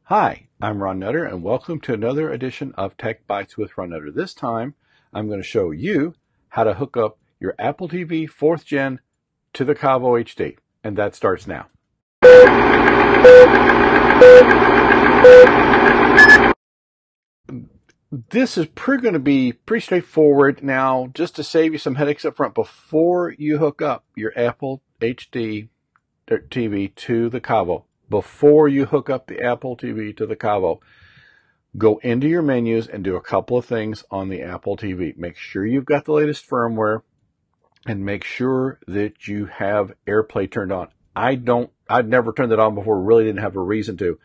Hi, I'm Ron Nutter, and welcome to another edition of Tech Bites with Ron Nutter. This time, I'm going to show you how to hook up your Apple TV 4th Gen to the Caavo HD, and that starts now. This is going to be pretty straightforward. Now, just to save you some headaches up front, before you hook up your Apple HD TV to the Caavo, before you hook up the Apple TV to the Caavo, go into your menus and do a couple of things on the Apple TV. Make sure you've got the latest firmware and make sure that you have Airplay turned on. I'd never turned it on before, really didn't have a reason to.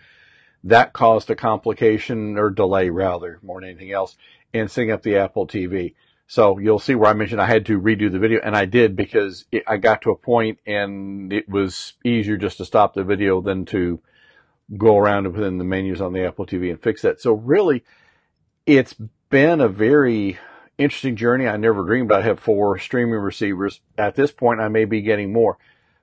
That caused a complication, or delay rather, more than anything else, in setting up the Apple TV. So you'll see where I mentioned I had to redo the video, and I did because I got to a point and it was easier just to stop the video than to go around within the menus on the Apple TV and fix that. So really, it's been a very interesting journey. I never dreamed I'd have 4 streaming receivers. At this point, I may be getting more.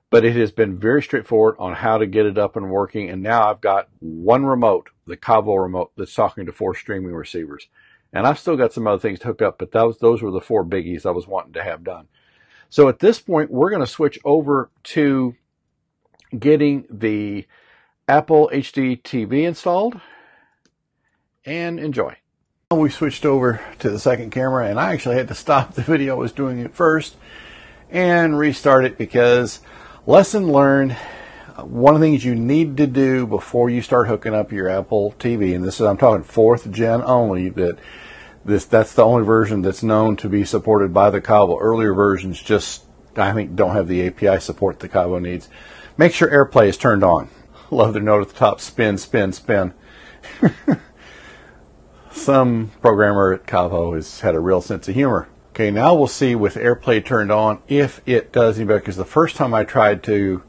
But it has been very straightforward on how to get it up and working. And now I've got one remote, the Caavo remote, that's talking to 4 streaming receivers. And I've still got some other things to hook up, but those were the 4 biggies I was wanting to have done. So at this point, we're going to switch over to getting the Apple HD TV installed, and enjoy. We switched over to the second camera, and I actually had to stop the video I was doing it first and restart it because lesson learned. One of the things you need to do before you start hooking up your Apple TV, and I'm talking 4th gen only, that's the only version that's known to be supported by the Caavo. Earlier versions just, I think, don't have the API support the Caavo needs. Make sure Airplay is turned on. Love their note at the top, spin, spin, spin. Some programmer at Caavo has had a real sense of humor. Okay, now we'll see with Airplay turned on if it does any better, because the first time I tried to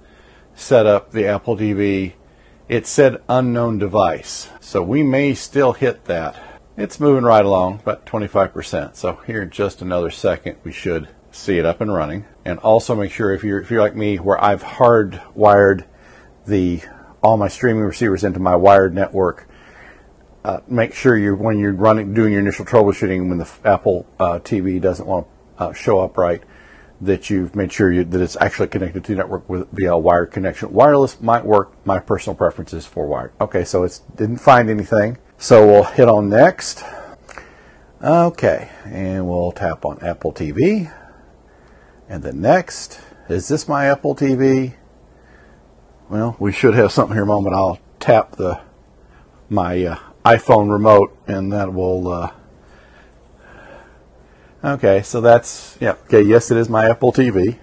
set up the Apple TV, it said unknown device. So we may still hit that. It's moving right along, about 25%. So here in just another second, we should see it up and running. And also make sure if you're like me, where I've hardwired all my streaming receivers into my wired network, make sure when you're doing your initial troubleshooting, when the Apple TV doesn't want to show up right, that you've made sure that it's actually connected to the network via a wired connection. Wireless might work. My personal preference is for wired. Okay, so it didn't find anything. So we'll hit on next. Okay, and we'll tap on Apple TV. And then next. Is this my Apple TV? Well, we should have something here in a moment. I'll tap my iPhone remote, and that will okay, so that's, yeah, okay, yes, it is my Apple TV.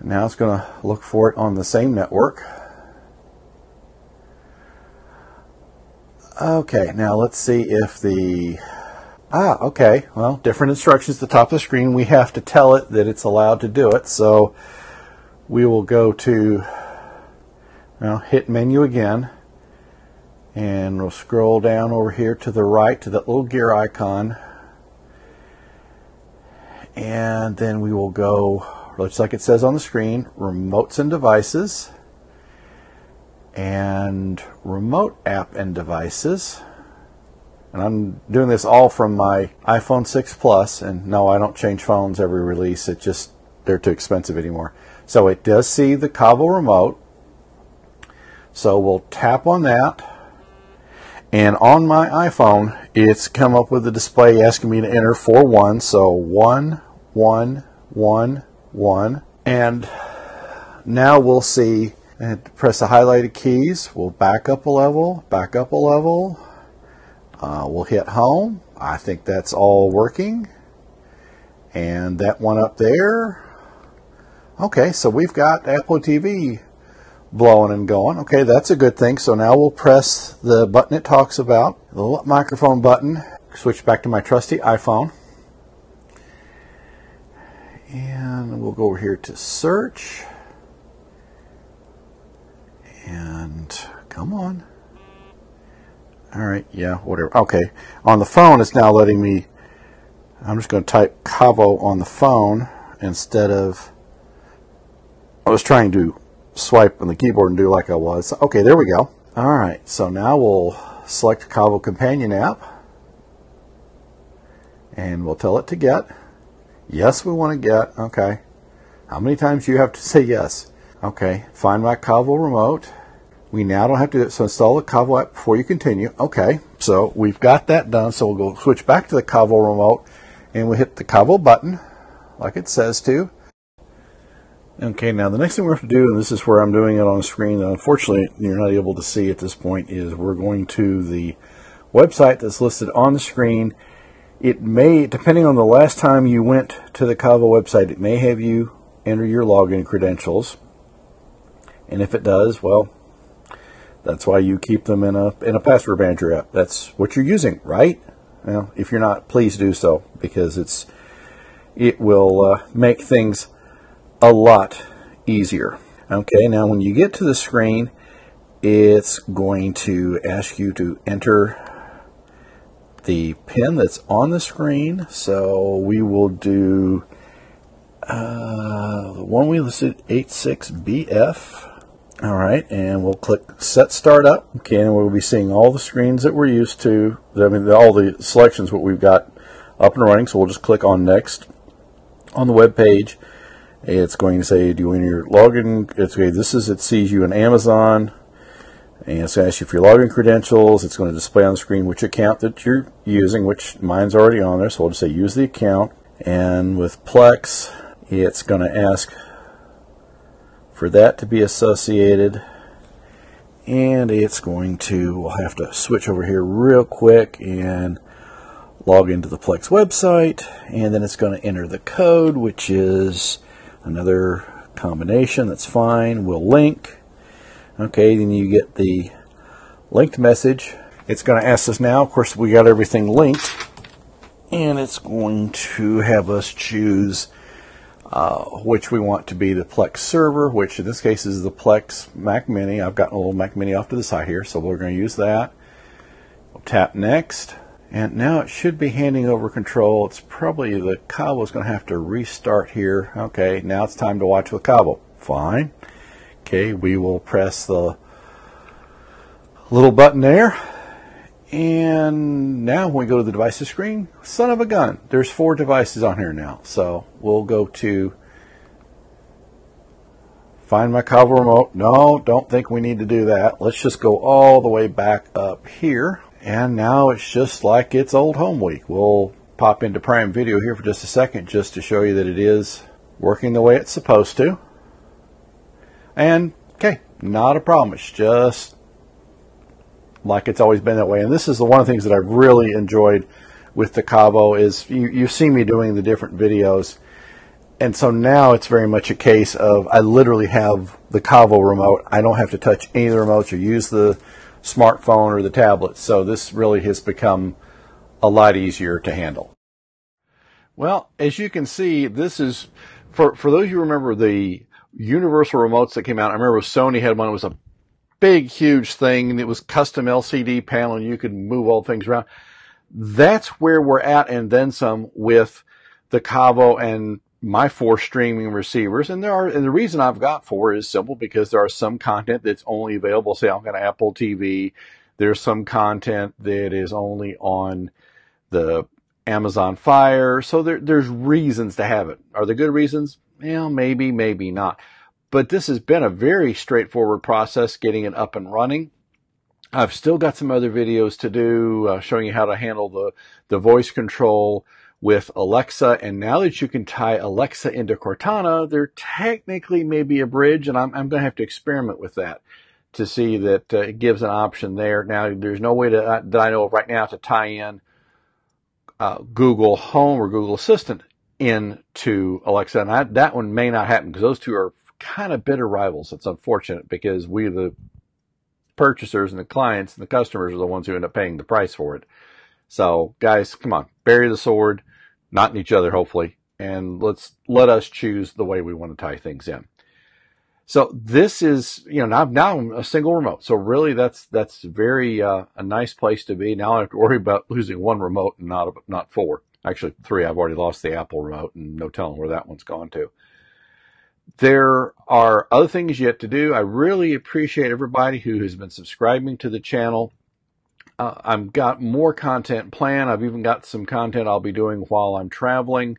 Now it's going to look for it on the same network. Okay, now let's see if okay, well, different instructions at the top of the screen. We have to tell it that it's allowed to do it, so we will go to, hit menu again. And we'll scroll down over here to the right to that little gear icon. And then we will go, looks like it says on the screen, remotes and devices. And remote app and devices. And I'm doing this all from my iPhone 6 Plus. And no, I don't change phones every release. They're too expensive anymore. So it does see the Caavo remote. So we'll tap on that. And on my iPhone, it's come up with a display asking me to enter 41. So 1, 1, 1, 1. And now we'll see, and press the highlighted keys. We'll back up a level, back up a level. We'll hit home. I think that's all working. And that one up there. Okay, so we've got Apple TV blowing and going. Okay, that's a good thing. So now we'll press the button it talks about, the little microphone button. Switch back to my trusty iPhone. And we'll go over here to search. And come on. All right, yeah, whatever. Okay, on the phone it's now letting me, I'm just going to type Caavo on the phone instead of, I was trying to swipe on the keyboard and do like I was. Okay, there we go. All right, so now we'll select Caavo Companion app, and we'll tell it to get. Yes, we want to get. Okay. How many times do you have to say yes? Okay, find my Caavo remote. We now don't have to do it, so install the Caavo app before you continue. Okay, so we've got that done, so we'll go switch back to the Caavo remote, and we'll hit the Caavo button, like it says to. Okay, now the next thing we have to do, and this is where I'm doing it on the screen, that unfortunately you're not able to see at this point, is we're going to the website that's listed on the screen. It may, depending on the last time you went to the Caavo website, it may have you enter your login credentials. And if it does, well, that's why you keep them in a password manager app. That's what you're using, right? Well, if you're not, please do so, because it will make things a lot easier. Okay, now when you get to the screen, it's going to ask you to enter the pin that's on the screen. So we will do the one we listed, 86BF. All right, and we'll click Set Startup. Okay, and we'll be seeing all the screens that we're used to. I mean, all the selections what we've got up and running. So we'll just click on Next on the web page. It's going to say, do you want your login? It's okay. It sees you in Amazon, and it's going to ask you for your login credentials. It's going to display on the screen which account that you're using, which mine's already on there. So we'll just say use the account. And with Plex, it's going to ask for that to be associated, and it's going to, we'll have to switch over here real quick and log into the Plex website, and then it's going to enter the code, which is another combination. That's fine. We'll link. Okay, then you get the linked message. It's going to ask us now, of course we got everything linked, and it's going to have us choose which we want to be the Plex server, which in this case is the Plex Mac Mini. I've gotten a little Mac Mini off to the side here, so we're going to use that. We'll tap Next, and now it should be handing over control. It's probably the Caavo is going to have to restart here. Okay, now it's time to watch with Caavo. Fine. Okay, we will press the little button there. And now when we go to the devices screen, son of a gun, there's 4 devices on here now. So we'll go to find my Caavo remote. No, don't think we need to do that. Let's just go all the way back up here. And now it's just like it's old home week. We'll pop into Prime Video here for just a second just to show you that it is working the way it's supposed to. And, okay, not a problem. It's just like it's always been that way. And this is one of the things that I've really enjoyed with the Caavo is you've seen me doing the different videos. And so now it's very much a case of I literally have the Caavo remote. I don't have to touch any of the remotes or use the smartphone or the tablet. So this really has become a lot easier to handle. Well, as you can see, this is, for those of you who remember the universal remotes that came out, I remember Sony had one. It was a big, huge thing, and it was custom LCD panel, and you could move all things around. That's where we're at, and then some with the Caavo and my 4 streaming receivers. And the reason I've got 4 is simple, because there are some content that's only available. Say I've got an Apple TV. There's some content that is only on the Amazon Fire. So there's reasons to have it. Are there good reasons? Well, maybe, maybe not. But this has been a very straightforward process getting it up and running. I've still got some other videos to do showing you how to handle the voice control with Alexa. And now that you can tie Alexa into Cortana, there technically may be a bridge, and I'm going to have to experiment with that to see that it gives an option there. Now, there's no way that I know of right now to tie in Google Home or Google Assistant into Alexa. And that one may not happen because those two are kind of bitter rivals. It's unfortunate because we, the purchasers and the clients and the customers, are the ones who end up paying the price for it. So guys, come on, bury the sword, not in each other, hopefully, and let us choose the way we want to tie things in. So this is, now a single remote. So really that's very, a nice place to be. Now I have to worry about losing 1 remote and not 4. Actually 3. I've already lost the Apple remote and no telling where that one's gone to. There are other things yet to do. I really appreciate everybody who has been subscribing to the channel. I've got more content planned. I've even got some content I'll be doing while I'm traveling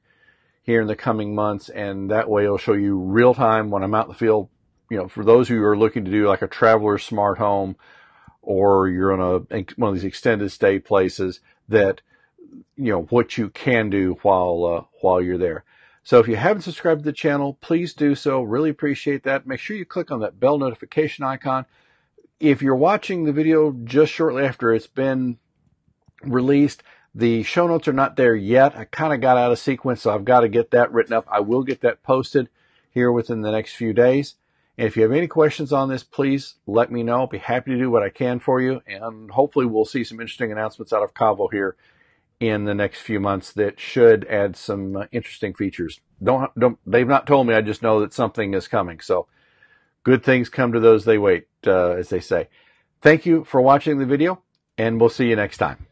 here in the coming months, and that way it'll show you real time when I'm out in the field. You know, for those who are looking to do like a traveler smart home, or you're on one of these extended stay places, that, you know, what you can do while you're there. So if you haven't subscribed to the channel, please do so. Really appreciate that. Make sure you click on that bell notification icon. If you're watching the video just shortly after it's been released, the show notes are not there yet. I kind of got out of sequence, so I've got to get that written up. I will get that posted here within the next few days. And if you have any questions on this, please let me know. I'll be happy to do what I can for you. And hopefully we'll see some interesting announcements out of Caavo here in the next few months that should add some interesting features. They've not told me. I just know that something is coming. So good things come to those they wait, as they say. Thank you for watching the video, and we'll see you next time.